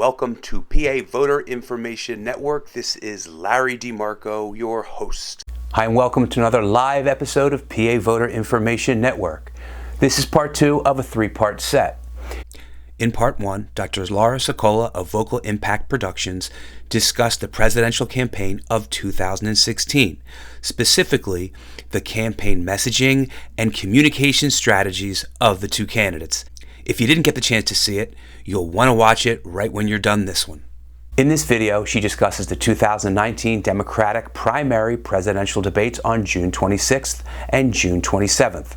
welcome to PA Voter Information Network. This is Larry DeMarco, your host. Hi, and welcome to another live episode of PA Voter Information Network. This is part 2 of a 3-part set. In part 1, Dr. Laura Sicola of Vocal Impact Productions discussed the presidential campaign of 2016, specifically the campaign messaging and communication strategies of the two candidates. If you didn't get the chance to see it, you'll want to watch it right when you're done this one. In this video, she discusses the 2019 Democratic primary presidential debates on June 26th and June 27th.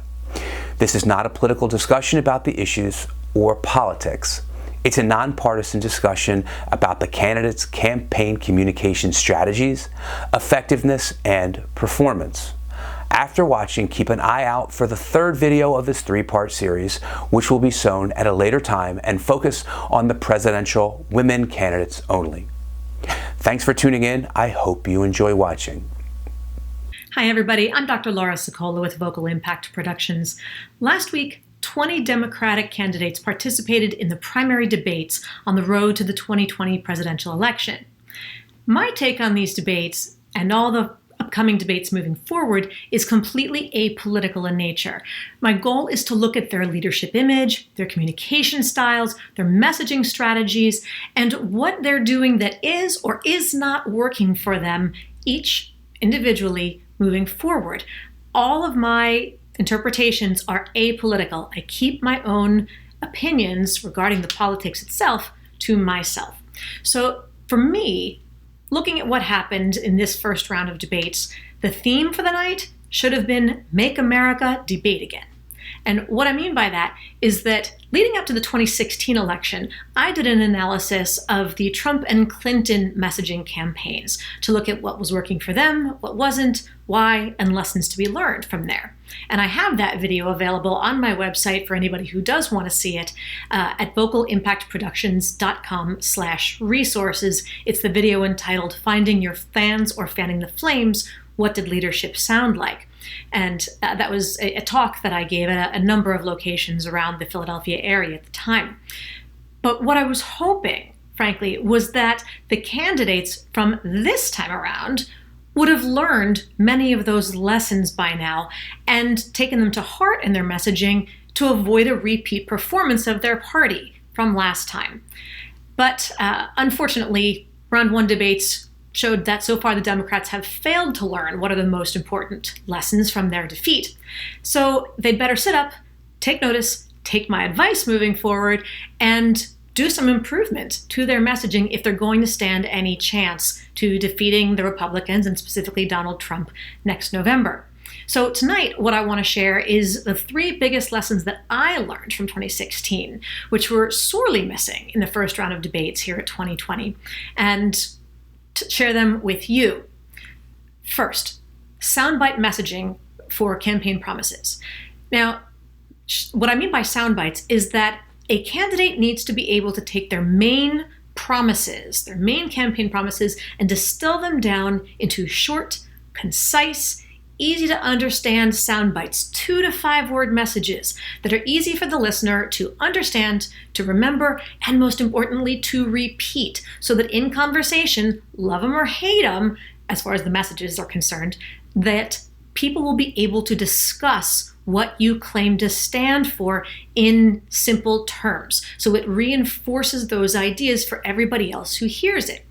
This is not a political discussion about the issues or politics. It's a nonpartisan discussion about the candidates' campaign communication strategies, effectiveness, and performance. After watching, keep an eye out for the third video of this 3-part series, which will be shown at a later time and focus on the presidential women candidates only. Thanks for tuning in. I hope you enjoy watching. Hi everybody, I'm Dr. Laura Sicola with Vocal Impact Productions. Last week, 20 Democratic candidates participated in the primary debates on the road to the 2020 presidential election. My take on these debates and all the upcoming debates moving forward is completely apolitical in nature. My goal is to look at their leadership image, their communication styles, their messaging strategies, and what they're doing that is or is not working for them, each individually moving forward. All of my interpretations are apolitical. I keep my own opinions regarding the politics itself to myself. So for me, looking at what happened in this first round of debates, the theme for the night should have been Make America Debate Again. And what I mean by that is that leading up to the 2016 election, I did an analysis of the Trump and Clinton messaging campaigns to look at what was working for them, what wasn't, why, and lessons to be learned from there. And I have that video available on my website for anybody who does want to see it at vocalimpactproductions.com/resources. It's the video entitled Finding Your Fans or Fanning the Flames, What Did Leadership Sound Like? And that was a talk that I gave at a number of locations around the Philadelphia area at the time. But what I was hoping, frankly, was that the candidates from this time around would have learned many of those lessons by now and taken them to heart in their messaging to avoid a repeat performance of their party from last time. But unfortunately, round 1 debates showed that so far the Democrats have failed to learn what are the most important lessons from their defeat. So they'd better sit up, take notice, take my advice moving forward, and do some improvement to their messaging if they're going to stand any chance to defeating the Republicans and specifically Donald Trump next November. So tonight, what I want to share is the 3 biggest lessons that I learned from 2016, which were sorely missing in the first round of debates here at 2020, and to share them with you. First, soundbite messaging for campaign promises. Now, what I mean by soundbites is that a candidate needs to be able to take their main promises, their main campaign promises, and distill them down into short, concise, easy to understand sound bites, 2 to 5 word messages that are easy for the listener to understand, to remember, and most importantly, to repeat, so that in conversation, love them or hate them, as far as the messages are concerned, that people will be able to discuss what you claim to stand for in simple terms. So it reinforces those ideas for everybody else who hears it.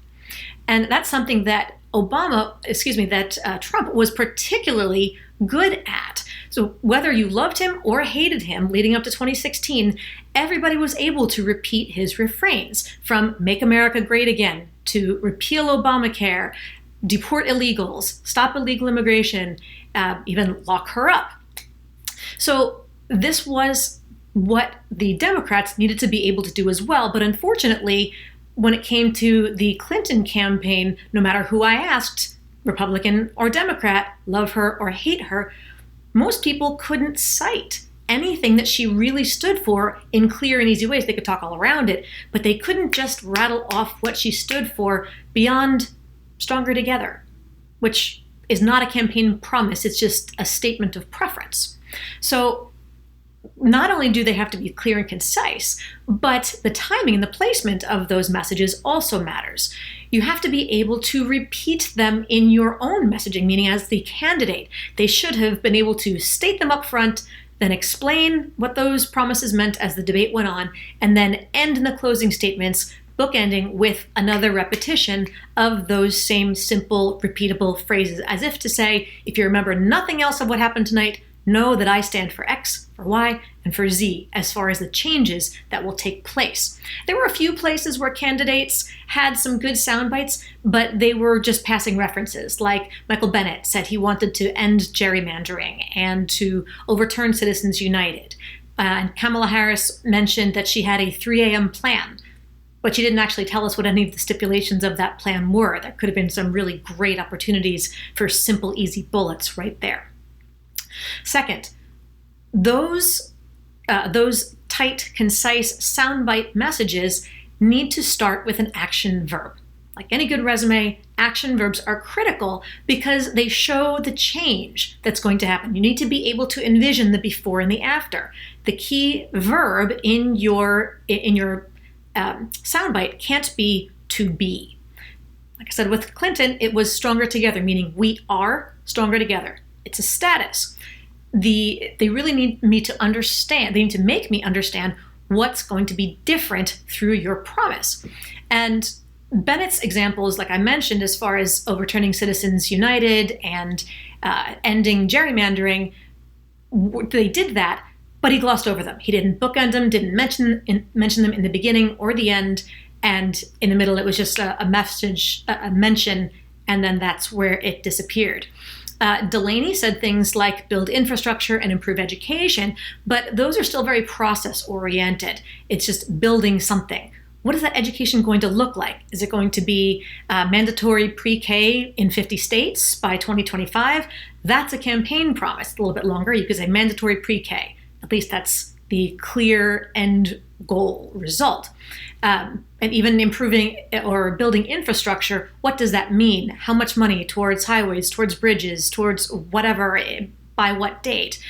And that's something that Trump was particularly good at. So whether you loved him or hated him leading up to 2016, everybody was able to repeat his refrains, from Make America Great Again to repeal Obamacare, deport illegals, stop illegal immigration, even lock her up. So this was what the Democrats needed to be able to do as well. But unfortunately, when it came to the Clinton campaign, no matter who I asked, Republican or Democrat, love her or hate her, most people couldn't cite anything that she really stood for in clear and easy ways. They could talk all around it, but they couldn't just rattle off what she stood for beyond Stronger Together, which is not a campaign promise. It's just a statement of preference. So not only do they have to be clear and concise, but the timing and the placement of those messages also matters. You have to be able to repeat them in your own messaging, meaning as the candidate, they should have been able to state them up front, then explain what those promises meant as the debate went on, and then end in the closing statements, bookending with another repetition of those same simple, repeatable phrases, as if to say, if you remember nothing else of what happened tonight, know that I stand for X, for Y, and for Z as far as the changes that will take place. There were a few places where candidates had some good sound bites, but they were just passing references. Like Michael Bennet said he wanted to end gerrymandering and to overturn Citizens United. And Kamala Harris mentioned that she had a 3 a.m. plan, but she didn't actually tell us what any of the stipulations of that plan were. There could have been some really great opportunities for simple, easy bullets right there. Second, those tight, concise, soundbite messages need to start with an action verb. Like any good resume, action verbs are critical because they show the change that's going to happen. You need to be able to envision the before and the after. The key verb in your soundbite can't be to be. Like I said with Clinton, it was stronger together, meaning we are stronger together. It's a status. They really need me to understand, they need to make me understand what's going to be different through your promise. And Bennett's examples, like I mentioned, as far as overturning Citizens United and ending gerrymandering, they did that, but he glossed over them. He didn't bookend them, didn't mention them in the beginning or the end, and in the middle it was just a message, a mention, and then that's where it disappeared. Delaney said things like build infrastructure and improve education, but those are still very process-oriented. It's just building something. What is that education going to look like? Is it going to be mandatory pre-K in 50 states by 2025? That's a campaign promise. A little bit longer, you could say mandatory pre-K. At least that's the clear end goal result. And even improving or building infrastructure, what does that mean? How much money towards highways, towards bridges, towards whatever, by what date?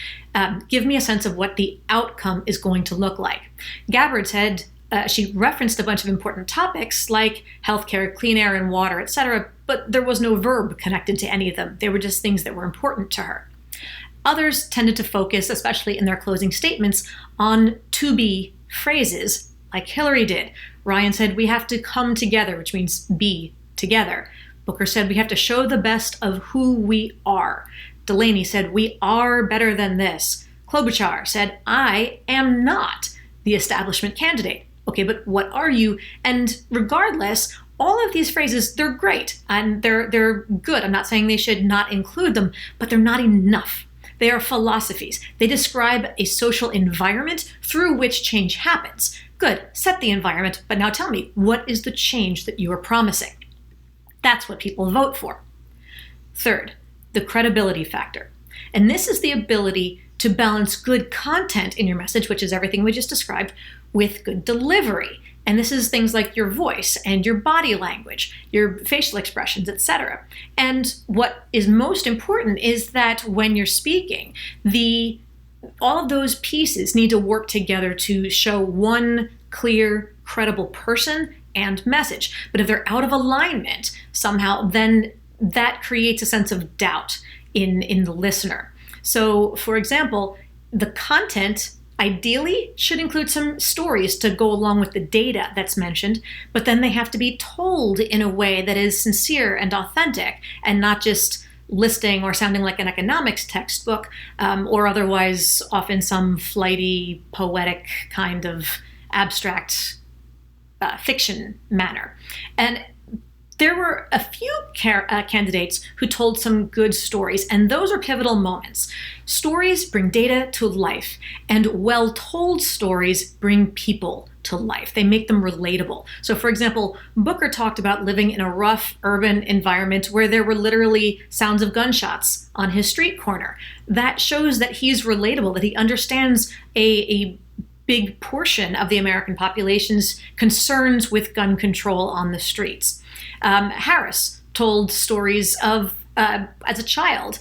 Give me a sense of what the outcome is going to look like. Gabbard said, she referenced a bunch of important topics like healthcare, clean air and water, etc., but there was no verb connected to any of them. They were just things that were important to her. Others tended to focus, especially in their closing statements, on to-be phrases, like Hillary did. Ryan said, we have to come together, which means be together. Booker said, we have to show the best of who we are. Delaney said, we are better than this. Klobuchar said, I am not the establishment candidate. Okay, but what are you? And regardless, all of these phrases, they're great and they're good. I'm not saying they should not include them, but they're not enough. They are philosophies. They describe a social environment through which change happens. Good, set the environment, but now tell me, what is the change that you are promising? That's what people vote for. Third, the credibility factor. And this is the ability to balance good content in your message, which is everything we just described, with good delivery. And this is things like your voice and your body language, your facial expressions, etc. And what is most important is that when you're speaking, all of those pieces need to work together to show one clear, credible person and message. But if they're out of alignment somehow, then that creates a sense of doubt in the listener. So, for example, the content ideally should include some stories to go along with the data that's mentioned, but then they have to be told in a way that is sincere and authentic and not just listing or sounding like an economics textbook or otherwise often some flighty, poetic kind of abstract fiction manner. And there were a few candidates who told some good stories, and those are pivotal moments. Stories bring data to life, and well-told stories bring people to life. They make them relatable. So, for example, Booker talked about living in a rough urban environment where there were literally sounds of gunshots on his street corner. That shows that he's relatable, that he understands a big portion of the American population's concerns with gun control on the streets. Harris told stories of, as a child,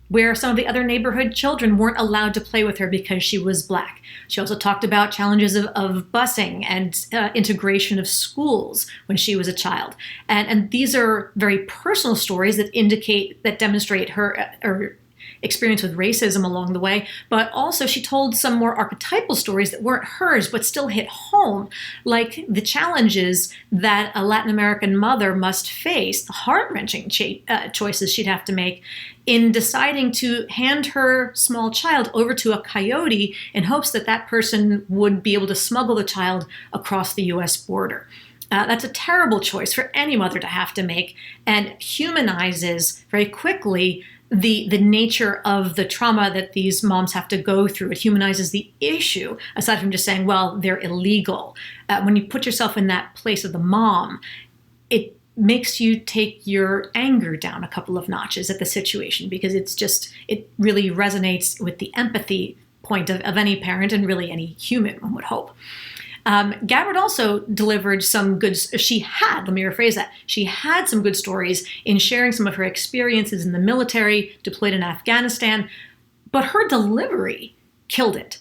where some of the other neighborhood children weren't allowed to play with her because she was Black. She also talked about challenges of busing and integration of schools when she was a child. And these are very personal stories that demonstrate her experience with racism along the way, but also she told some more archetypal stories that weren't hers but still hit home, like the challenges that a Latin American mother must face, the heart-wrenching choices she'd have to make in deciding to hand her small child over to a coyote in hopes that that person would be able to smuggle the child across the U.S. border. That's a terrible choice for any mother to have to make, and humanizes very quickly the nature of the trauma that these moms have to go through. It humanizes the issue, aside from just saying, well, they're illegal. When you put yourself in that place of the mom, it makes you take your anger down a couple of notches at the situation, because it really resonates with the empathy point of any parent and really any human, one would hope. Gabbard also delivered some good, she had some good stories in sharing some of her experiences in the military, deployed in Afghanistan, but her delivery killed it.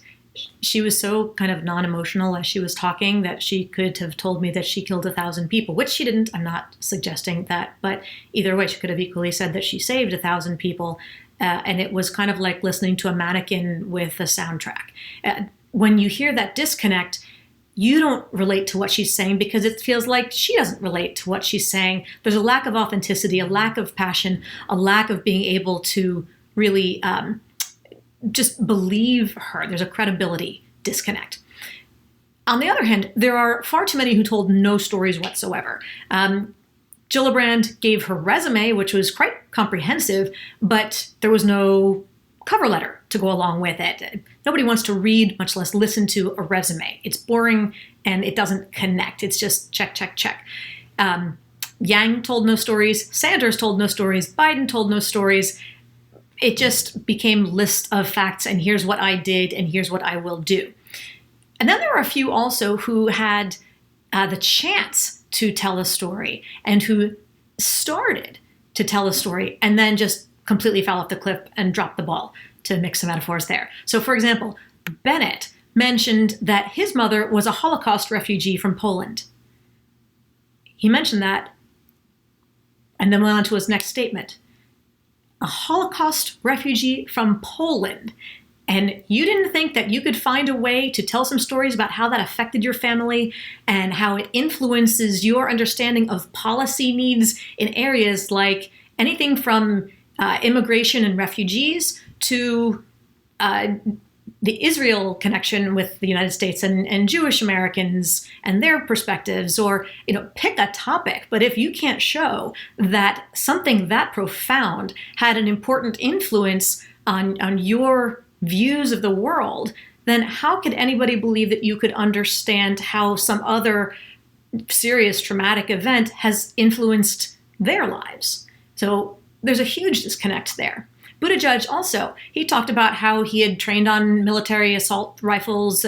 She was so kind of non-emotional as she was talking that she could have told me that she killed 1,000 people, which she didn't. I'm not suggesting that, but either way, she could have equally said that she saved 1,000 people, and it was kind of like listening to a mannequin with a soundtrack. When you hear that disconnect, you don't relate to what she's saying because it feels like she doesn't relate to what she's saying. There's a lack of authenticity, a lack of passion, a lack of being able to really just believe her. There's a credibility disconnect. On the other hand, there are far too many who told no stories whatsoever. Gillibrand gave her resume, which was quite comprehensive, but there was no cover letter to go along with it. Nobody wants to read, much less listen to a resume. It's boring and it doesn't connect. It's just check, check, check. Yang told no stories. Sanders told no stories. Biden told no stories. It just became list of facts, and here's what I did and here's what I will do. And then there were a few also who had the chance to tell a story and who started to tell a story and then just completely fell off the cliff and dropped the ball, to mix some metaphors there. So for example, Bennett mentioned that his mother was a Holocaust refugee from Poland. He mentioned that and then went on to his next statement. A Holocaust refugee from Poland. And you didn't think that you could find a way to tell some stories about how that affected your family and how it influences your understanding of policy needs in areas like anything from immigration and refugees to the Israel connection with the United States and Jewish Americans and their perspectives, or pick a topic. But if you can't show that something that profound had an important influence on your views of the world, then how could anybody believe that you could understand how some other serious traumatic event has influenced their lives? So there's a huge disconnect there. Buttigieg also, he talked about how he had trained on military assault rifles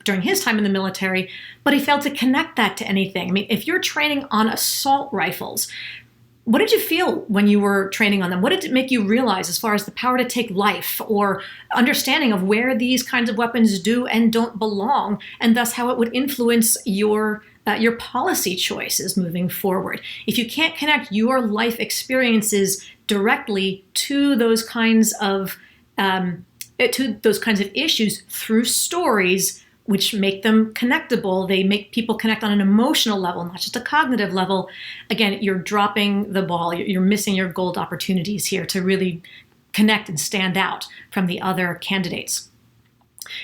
during his time in the military, but he failed to connect that to anything. I mean, if you're training on assault rifles, what did you feel when you were training on them? What did it make you realize as far as the power to take life or understanding of where these kinds of weapons do and don't belong, and thus how it would influence your policy choices moving forward? If you can't connect your life experiences directly to those kinds of issues through stories, which make them connectable, they make people connect on an emotional level, not just a cognitive level. Again, you're dropping the ball. You're missing your gold opportunities here to really connect and stand out from the other candidates.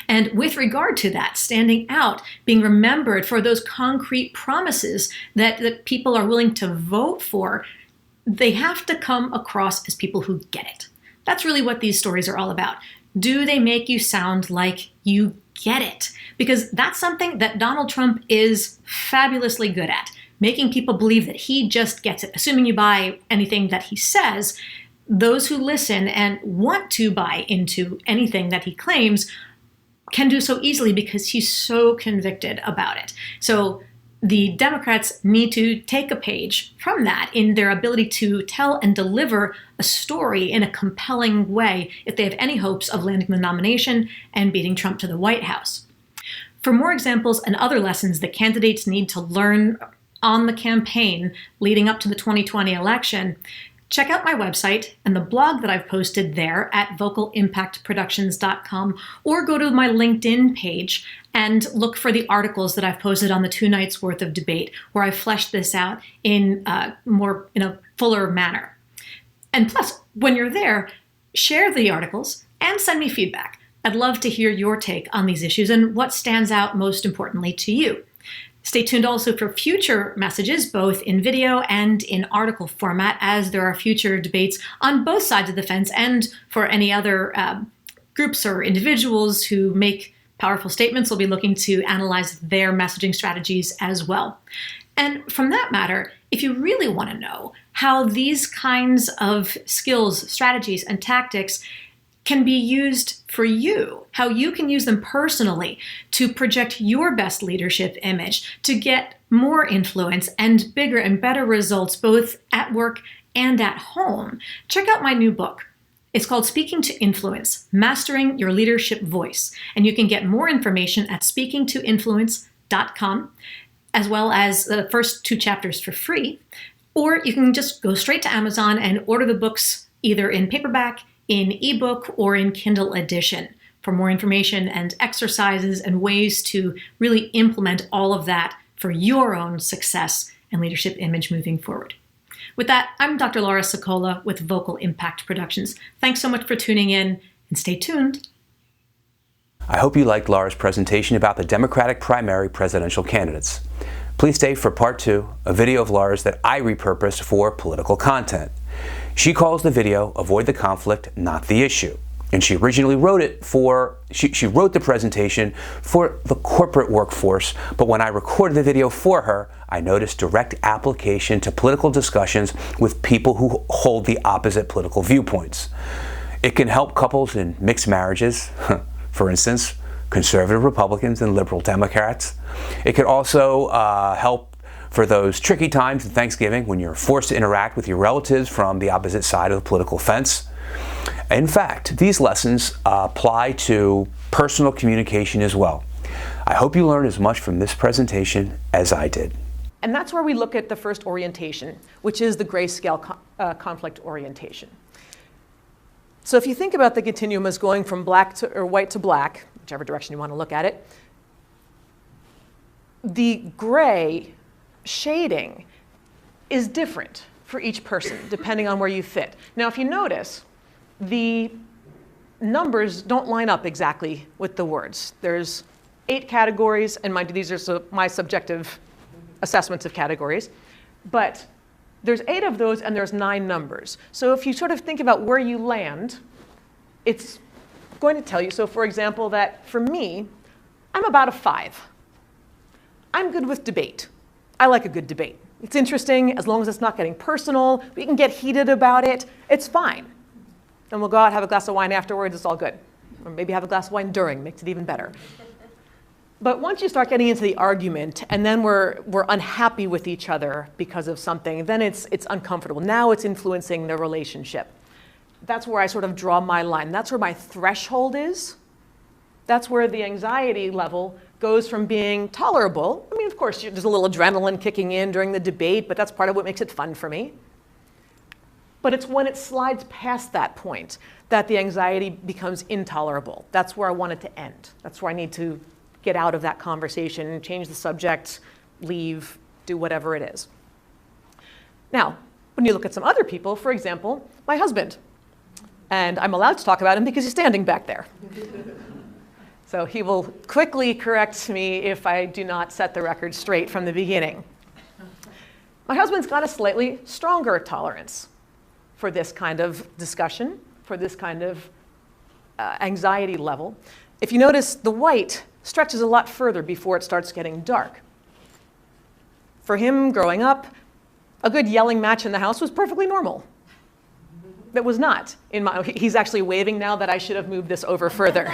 And with regard to that, standing out, being remembered for those concrete promises that people are willing to vote for, they have to come across as people who get it. That's really what these stories are all about. Do they make you sound like you get it? Because that's something that Donald Trump is fabulously good at, making people believe that he just gets it. Assuming you buy anything that he says, those who listen and want to buy into anything that he claims can do so easily because he's so convicted about it. So the Democrats need to take a page from that in their ability to tell and deliver a story in a compelling way if they have any hopes of landing the nomination and beating Trump to the White House. For more examples and other lessons that candidates need to learn on the campaign leading up to the 2020 election, check out my website and the blog that I've posted there at vocalimpactproductions.com, or go to my LinkedIn page and look for the articles that I've posted on the 2 nights worth of debate, where I fleshed this out in a fuller manner. And plus, when you're there, share the articles and send me feedback. I'd love to hear your take on these issues and what stands out most importantly to you. Stay tuned also for future messages, both in video and in article format, as there are future debates on both sides of the fence, and for any other groups or individuals who make powerful statements, we'll be looking to analyze their messaging strategies as well. And from that matter, if you really want to know how these kinds of skills, strategies, and tactics can be used for you, how you can use them personally to project your best leadership image, to get more influence and bigger and better results both at work and at home, check out my new book. It's called Speaking to Influence, Mastering Your Leadership Voice. And you can get more information at speakingtoinfluence.com, as well as the first 2 chapters for free. Or you can just go straight to Amazon and order the books either in paperback, in ebook, or in Kindle edition for more information and exercises and ways to really implement all of that for your own success and leadership image moving forward. With that, I'm Dr. Laura Sicola with Vocal Impact Productions. Thanks so much for tuning in, and stay tuned. I hope you liked Laura's presentation about the Democratic primary presidential candidates. Please stay for part 2, a video of Laura's that I repurposed for political content. She calls the video Avoid the Conflict, Not the Issue. And she originally wrote it she wrote the presentation for the corporate workforce, but when I recorded the video for her, I noticed direct application to political discussions with people who hold the opposite political viewpoints. It can help couples in mixed marriages, for instance, conservative Republicans and liberal Democrats. It could also help for those tricky times in Thanksgiving when you're forced to interact with your relatives from the opposite side of the political fence. In fact, these lessons apply to personal communication as well. I hope you learned as much from this presentation as I did. And that's where we look at the first orientation, which is the grayscale conflict orientation. So if you think about the continuum as going from white to black, whichever direction you want to look at it, the gray shading is different for each person, depending on where you fit. Now, if you notice, the numbers don't line up exactly with the words. There's 8 categories, and mind you, these are my subjective assessments of categories, but there's 8 of those, and there's 9 numbers. So if you sort of think about where you land, it's going to tell you, so for example, that for me, I'm about a 5. I'm good with debate. I like a good debate. It's interesting, as long as it's not getting personal, we can get heated about it, it's fine. And we'll go out, have a glass of wine afterwards, it's all good. Or maybe have a glass of wine during, makes it even better. But once you start getting into the argument, and then we're unhappy with each other because of something, then it's uncomfortable. Now it's influencing the relationship. That's where I sort of draw my line. That's where my threshold is. That's where the anxiety level goes from being tolerable. I mean, of course, there's a little adrenaline kicking in during the debate, but that's part of what makes it fun for me. But it's when it slides past that point that the anxiety becomes intolerable. That's where I want it to end. That's where I need to get out of that conversation, change the subject, leave, do whatever it is. Now, when you look at some other people, for example, my husband, and I'm allowed to talk about him because he's standing back there. So he will quickly correct me if I do not set the record straight from the beginning. My husband's got a slightly stronger tolerance for this kind of discussion, for this kind of anxiety level. If you notice, the white stretches a lot further before it starts getting dark. For him, growing up, a good yelling match in the house was perfectly normal. That was not. He's actually waving now that I should have moved this over further.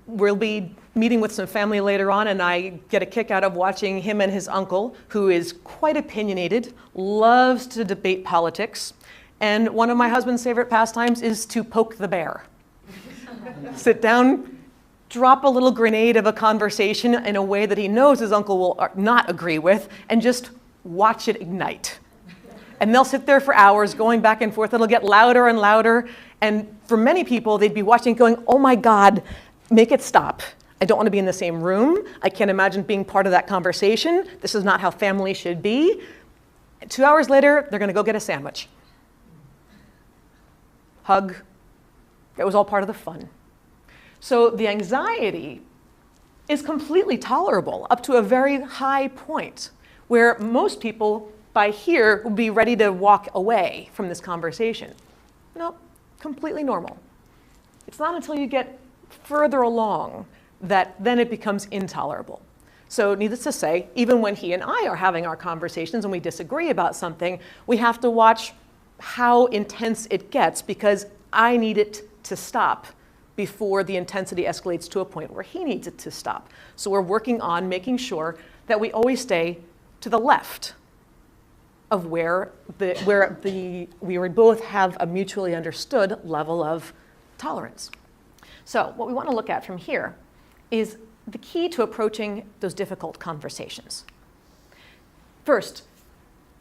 We'll be meeting with some family later on, and I get a kick out of watching him and his uncle, who is quite opinionated, loves to debate politics. And one of my husband's favorite pastimes is to poke the bear. Sit down, drop a little grenade of a conversation in a way that he knows his uncle will not agree with, and just watch it ignite. And they'll sit there for hours going back and forth. It'll get louder and louder. And for many people, they'd be watching going, oh my God, make it stop. I don't want to be in the same room. I can't imagine being part of that conversation. This is not how family should be. 2 hours later, they're going to go get a sandwich. Hug. It was all part of the fun. So the anxiety is completely tolerable up to a very high point, where most people by here would be ready to walk away from this conversation. Nope, completely normal. It's not until you get further along that then it becomes intolerable. So needless to say, even when he and I are having our conversations and we disagree about something, we have to watch how intense it gets, because I need it to stop before the intensity escalates to a point where he needs it to stop. So we're working on making sure that we always stay to the left of where we both have a mutually understood level of tolerance. So what we want to look at from here is the key to approaching those difficult conversations. First,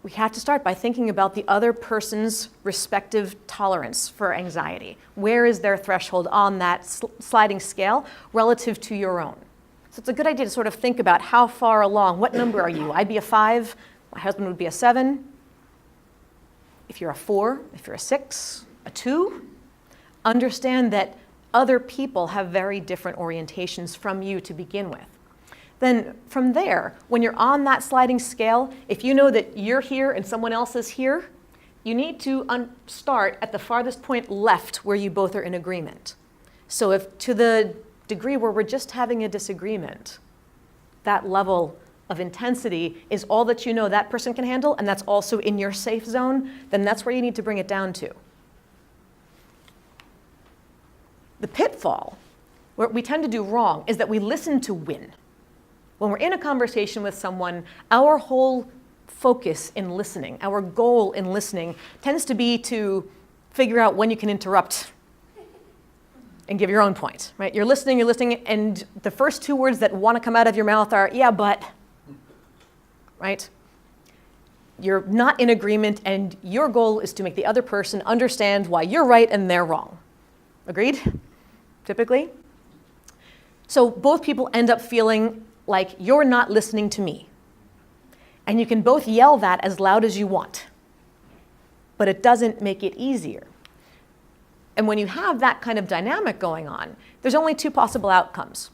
we have to start by thinking about the other person's respective tolerance for anxiety. Where is their threshold on that sliding scale relative to your own? So it's a good idea to sort of think about how far along, what number are you? I'd be a 5, my husband would be a 7. If you're a 4, if you're a 6, a 2, understand that other people have very different orientations from you to begin with. Then from there, when you're on that sliding scale, if you know that you're here and someone else is here, you need to start at the farthest point left where you both are in agreement. So if to the degree where we're just having a disagreement, that level of intensity is all that you know that person can handle, and that's also in your safe zone, then that's where you need to bring it down to. The pitfall, what we tend to do wrong, is that we listen to win. When we're in a conversation with someone, our whole focus in listening, our goal in listening, tends to be to figure out when you can interrupt and give your own point, right? You're listening, and the first 2 words that want to come out of your mouth are, yeah, but, right? You're not in agreement, and your goal is to make the other person understand why you're right and they're wrong. Agreed? Typically? So both people end up feeling like you're not listening to me. And you can both yell that as loud as you want, but it doesn't make it easier. And when you have that kind of dynamic going on, there's only 2 possible outcomes.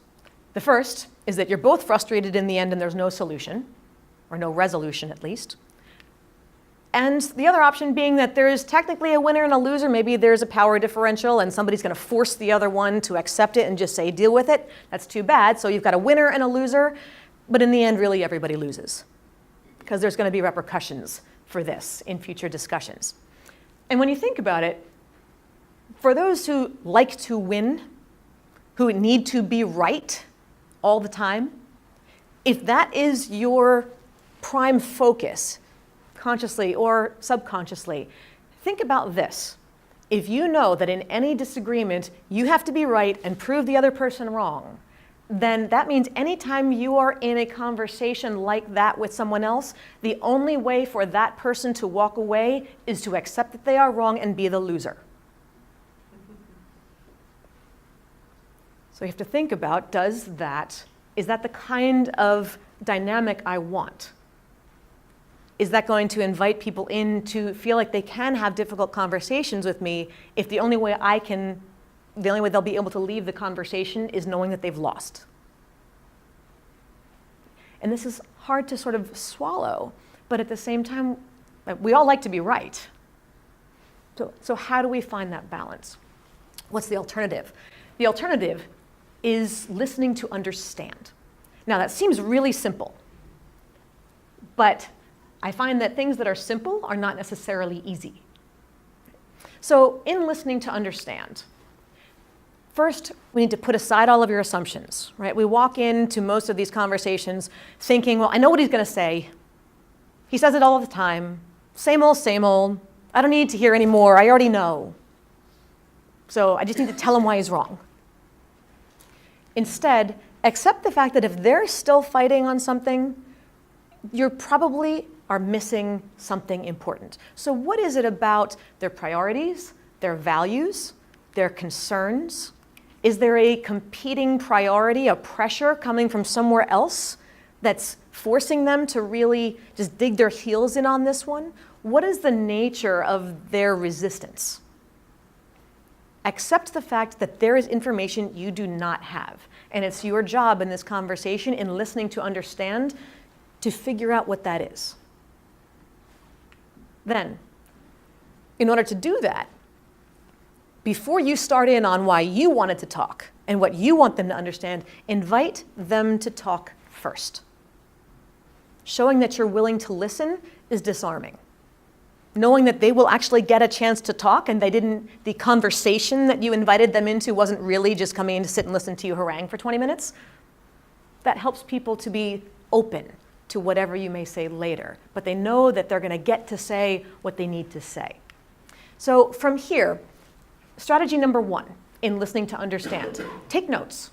The first is that you're both frustrated in the end and there's no solution, or no resolution at least. And the other option being that there is technically a winner and a loser. Maybe there's a power differential and somebody's going to force the other one to accept it and just say, deal with it. That's too bad. So you've got a winner and a loser. But in the end, really, everybody loses, because there's going to be repercussions for this in future discussions. And when you think about it, for those who like to win, who need to be right all the time, if that is your prime focus, consciously or subconsciously, think about this. If you know that in any disagreement you have to be right and prove the other person wrong, then that means anytime you are in a conversation like that with someone else, the only way for that person to walk away is to accept that they are wrong and be the loser. So you have to think about, is that the kind of dynamic I want? Is that going to invite people in to feel like they can have difficult conversations with me if the only way they'll be able to leave the conversation is knowing that they've lost? And this is hard to sort of swallow, but at the same time, we all like to be right. So how do we find that balance? What's the alternative? The alternative is listening to understand. Now, that seems really simple, but I find that things that are simple are not necessarily easy. So in listening to understand, First, we need to put aside all of your assumptions, right? We walk into most of these conversations thinking, well, I know what he's going to say. He says it all the time. Same old, same old. I don't need to hear any more. I already know. So I just need to tell him why he's wrong. Instead, accept the fact that if they're still fighting on something, you probably are missing something important. So what is it about their priorities, their values, their concerns? Is there a competing priority, a pressure coming from somewhere else that's forcing them to really just dig their heels in on this one? What is the nature of their resistance? Accept the fact that there is information you do not have. And it's your job in this conversation, in listening to understand, to figure out what that is. Then, in order to do that, before you start in on why you wanted to talk and what you want them to understand, invite them to talk first. Showing that you're willing to listen is disarming. Knowing that they will actually get a chance to talk and the conversation that you invited them into wasn't really just coming in to sit and listen to you harangue for 20 minutes, that helps people to be open to whatever you may say later. But they know that they're going to get to say what they need to say. So from here, strategy number 1 in listening to understand, take notes.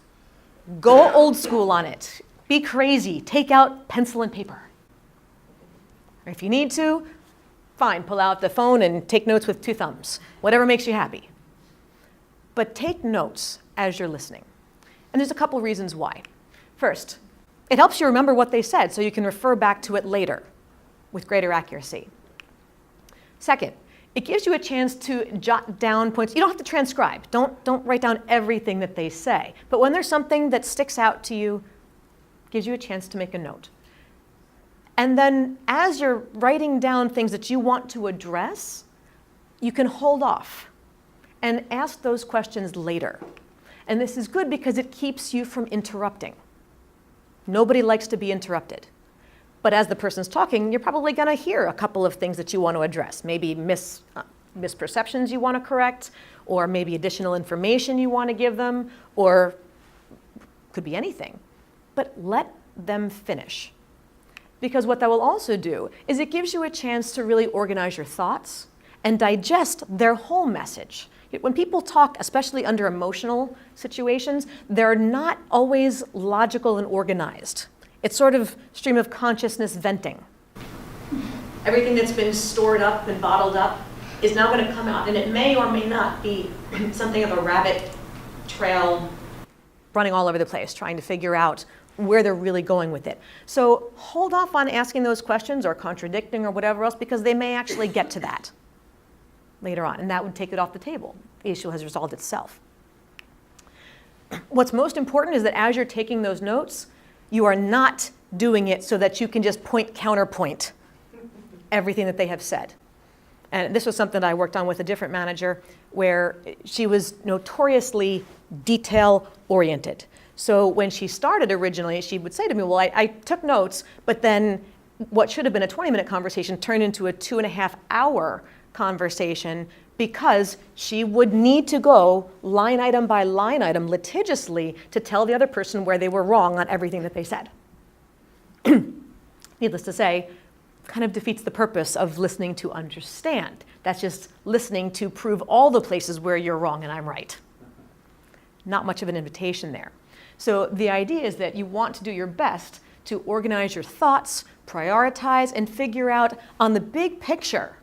Go old school on it. Be crazy. Take out pencil and paper. Or if you need to, fine, pull out the phone and take notes with 2 thumbs. Whatever makes you happy. But take notes as you're listening. And there's a couple reasons why. First, it helps you remember what they said so you can refer back to it later with greater accuracy. Second, it gives you a chance to jot down points. You don't have to transcribe. Don't write down everything that they say. But when there's something that sticks out to you, it gives you a chance to make a note. And then as you're writing down things that you want to address, you can hold off and ask those questions later. And this is good because it keeps you from interrupting. Nobody likes to be interrupted. But as the person's talking, you're probably going to hear a couple of things that you want to address. Maybe misperceptions you want to correct, or maybe additional information you want to give them, or could be anything. But let them finish. Because what that will also do is it gives you a chance to really organize your thoughts and digest their whole message. When people talk, especially under emotional situations, they're not always logical and organized. It's sort of stream of consciousness venting. Everything that's been stored up and bottled up is now going to come out, and it may or may not be something of a rabbit trail running all over the place, trying to figure out where they're really going with it. So hold off on asking those questions or contradicting or whatever else, because they may actually get to that later on, and that would take it off the table. The issue has resolved itself. What's most important is that as you're taking those notes, you are not doing it so that you can just counterpoint everything that they have said. And this was something that I worked on with a different manager where she was notoriously detail-oriented. So when she started originally, she would say to me, well, I took notes, but then what should have been a 20-minute conversation turned into a 2.5-hour conversation because she would need to go line item by line item litigiously to tell the other person where they were wrong on everything that they said. Needless to say, kind of defeats the purpose of listening to understand. That's just listening to prove all the places where you're wrong and I'm right. Not much of an invitation there. So the idea is that you want to do your best to organize your thoughts, prioritize, and figure out on the big picture,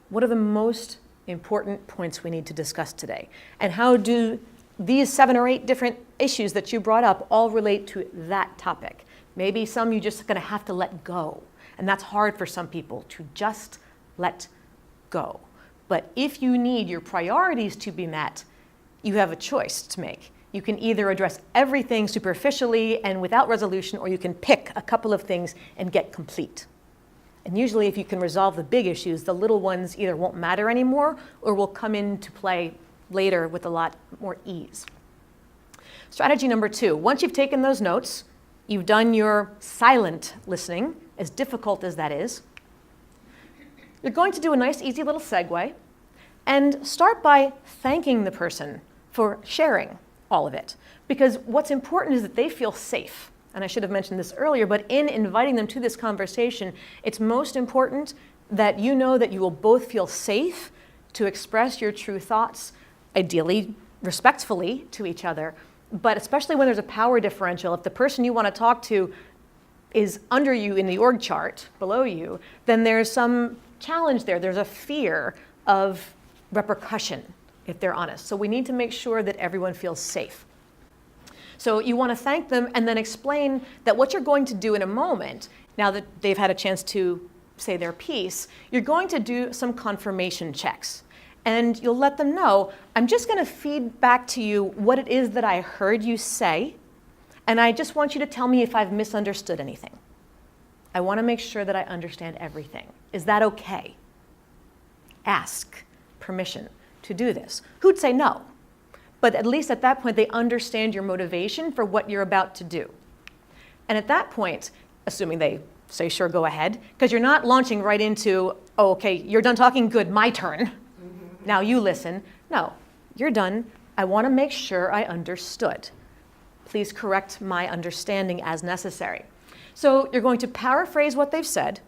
what are the most important points we need to discuss today? And how do these 7 or 8 different issues that you brought up all relate to that topic? Maybe some you're just going to have to let go. And that's hard for some people, to just let go. But if you need your priorities to be met, you have a choice to make. You can either address everything superficially and without resolution, or you can pick a couple of things and get complete. And usually if you can resolve the big issues, the little ones either won't matter anymore or will come into play later with a lot more ease. Strategy number 2, once you've taken those notes, you've done your silent listening, as difficult as that is, you're going to do a nice, easy little segue and start by thanking the person for sharing all of it. Because what's important is that they feel safe. And I should have mentioned this earlier, but in inviting them to this conversation, it's most important that you know that you will both feel safe to express your true thoughts, ideally respectfully to each other, but especially when there's a power differential. If the person you want to talk to is under you in the org chart, below you, then there's some challenge there. There's a fear of repercussion if they're honest. So we need to make sure that everyone feels safe. So you want to thank them and then explain that what you're going to do in a moment, now that they've had a chance to say their piece, you're going to do some confirmation checks. And you'll let them know, I'm just going to feed back to you what it is that I heard you say, and I just want you to tell me if I've misunderstood anything. I want to make sure that I understand everything. Is that okay? Ask permission to do this. Who'd say no? But at least at that point, they understand your motivation for what you're about to do. And at that point, assuming they say, sure, go ahead, because you're not launching right into, oh, okay, you're done talking, good, my turn. Now you listen. No, you're done. I want to make sure I understood. Please correct my understanding as necessary. So you're going to paraphrase what they've said,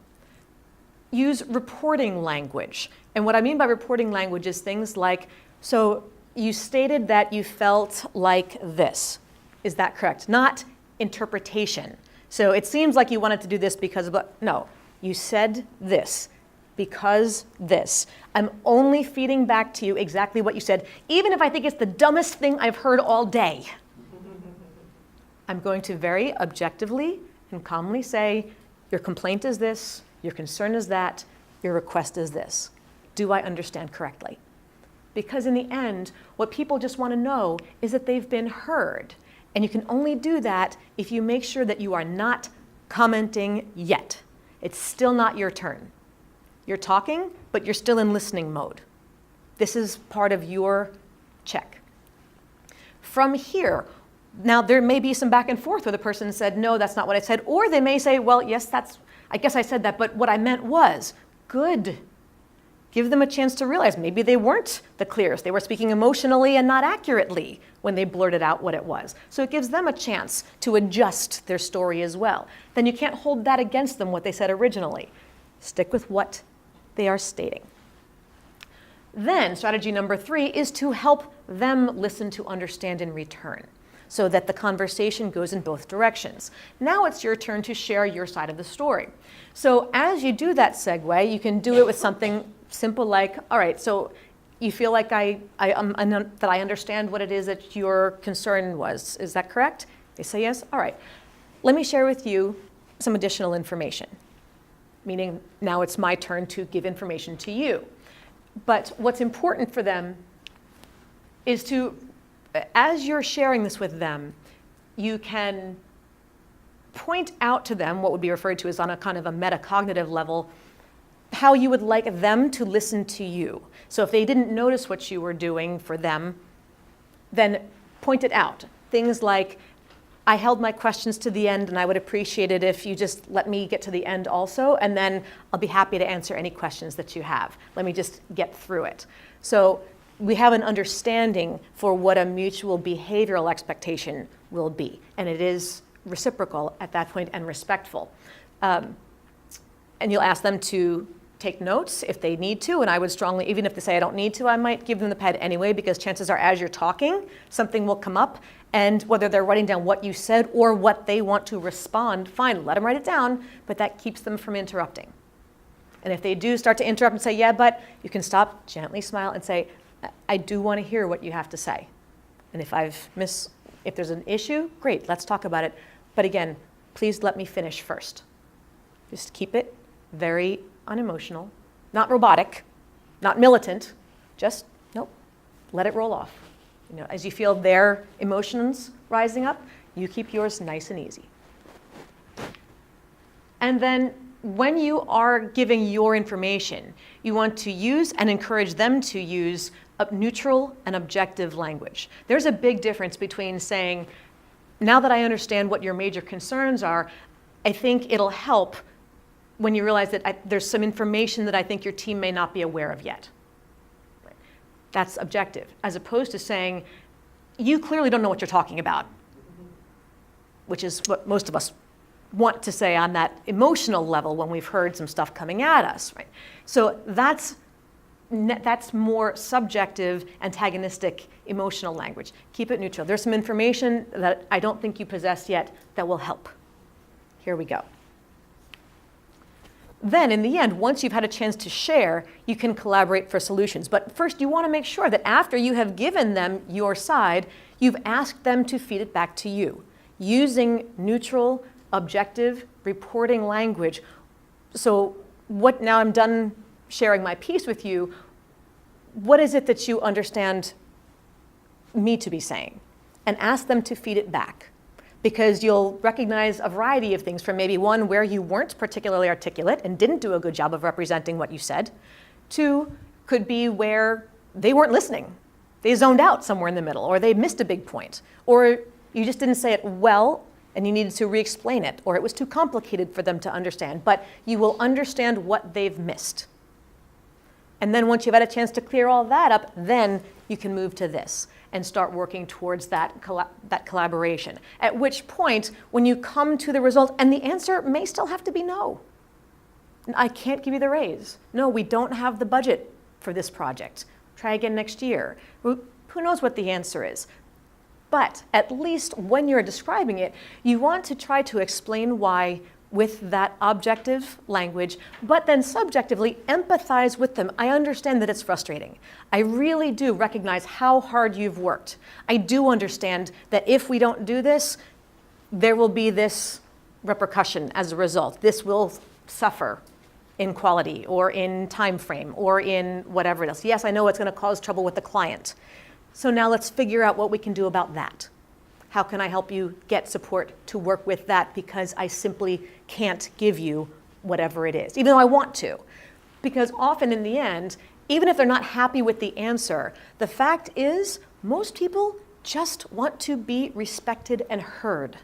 use reporting language. And what I mean by reporting language is things like, so you stated that you felt like this. Is that correct? Not interpretation. So it seems like you wanted to do this because of, no, you said this because this. I'm only feeding back to you exactly what you said, even if I think it's the dumbest thing I've heard all day. I'm going to very objectively and calmly say, your complaint is this, your concern is that, your request is this. Do I understand correctly? Because in the end, what people just want to know is that they've been heard. And you can only do that if you make sure that you are not commenting yet. It's still not your turn. You're talking, but you're still in listening mode. This is part of your check. From here, now there may be some back and forth where the person said, no, that's not what I said. Or they may say, well, yes, I guess I said that, but what I meant was, good. Give them a chance to realize maybe they weren't the clearest. They were speaking emotionally and not accurately when they blurted out what it was. So it gives them a chance to adjust their story as well. Then you can't hold that against them, what they said originally. Stick with what they are stating. Then strategy number 3 is to help them listen to understand in return, so that the conversation goes in both directions. Now it's your turn to share your side of the story. So as you do that segue, you can do it with something simple like, all right, so you feel like that I understand what it is that your concern was. Is that correct? They say yes. All right. Let me share with you some additional information, meaning now it's my turn to give information to you. But what's important for them is to, as you're sharing this with them, you can point out to them what would be referred to as on a kind of a metacognitive level, how you would like them to listen to you. So if they didn't notice what you were doing for them, then point it out. Things like, I held my questions to the end and I would appreciate it if you just let me get to the end also, and then I'll be happy to answer any questions that you have. Let me just get through it. So we have an understanding for what a mutual behavioral expectation will be, and it is reciprocal at that point and respectful. And you'll ask them to take notes if they need to, and I would strongly, even if they say I don't need to, I might give them the pad anyway, because chances are as you're talking, something will come up, and whether they're writing down what you said or what they want to respond, fine, let them write it down, but that keeps them from interrupting. And if they do start to interrupt and say, yeah, but, you can stop, gently smile and say, I do want to hear what you have to say. And if there's an issue, great, let's talk about it. But again, please let me finish first. Just keep it very unemotional, not robotic, not militant, just, nope, let it roll off. You know, as you feel their emotions rising up, you keep yours nice and easy. And then when you are giving your information, you want to use and encourage them to use a neutral and objective language. There's a big difference between saying, now that I understand what your major concerns are, I think it'll help when you realize that there's some information that I think your team may not be aware of yet. That's objective, as opposed to saying, you clearly don't know what you're talking about, which is what most of us want to say on that emotional level when we've heard some stuff coming at us, right? So that's more subjective, antagonistic, emotional language. Keep it neutral. There's some information that I don't think you possess yet that will help. Here we go. Then, in the end, once you've had a chance to share, you can collaborate for solutions. But first, you want to make sure that after you have given them your side, you've asked them to feed it back to you, using neutral, objective, reporting language. So now I'm done sharing my piece with you. What is it that you understand me to be saying? And ask them to feed it back. Because you'll recognize a variety of things from maybe one where you weren't particularly articulate and didn't do a good job of representing what you said. Two, could be where they weren't listening. They zoned out somewhere in the middle, or they missed a big point, or you just didn't say it well and you needed to re-explain it, or it was too complicated for them to understand. But you will understand what they've missed. And then once you've had a chance to clear all that up, then you can move to this and start working towards that collaboration. At which point, when you come to the result, and the answer may still have to be no. I can't give you the raise. No, we don't have the budget for this project. Try again next year. Who knows what the answer is? But at least when you're describing it, you want to try to explain why with that objective language, but then subjectively empathize with them. I understand that it's frustrating. I really do recognize how hard you've worked. I do understand that if we don't do this, there will be this repercussion as a result. This will suffer in quality or in time frame or in whatever else. Yes, I know it's going to cause trouble with the client. So now let's figure out what we can do about that. How can I help you get support to work with that, because I simply can't give you whatever it is, even though I want to. Because often in the end, even if they're not happy with the answer, the fact is most people just want to be respected and heard,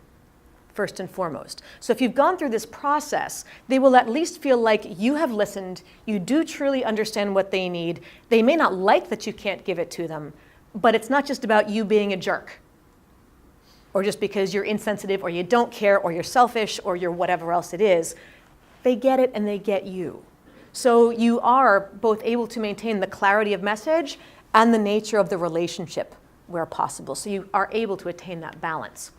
first and foremost. So if you've gone through this process, they will at least feel like you have listened, you do truly understand what they need. They may not like that you can't give it to them, but it's not just about you being a jerk, or just because you're insensitive, or you don't care, or you're selfish, or you're whatever else it is. They get it and they get you. So you are both able to maintain the clarity of message and the nature of the relationship where possible. So you are able to attain that balance.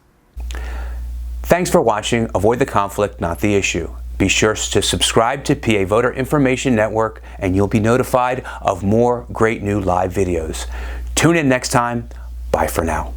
Thanks for watching Avoid the Conflict, Not the Issue. Be sure to subscribe to PA Voter Information Network and you'll be notified of more great new live videos. Tune in next time. Bye for now.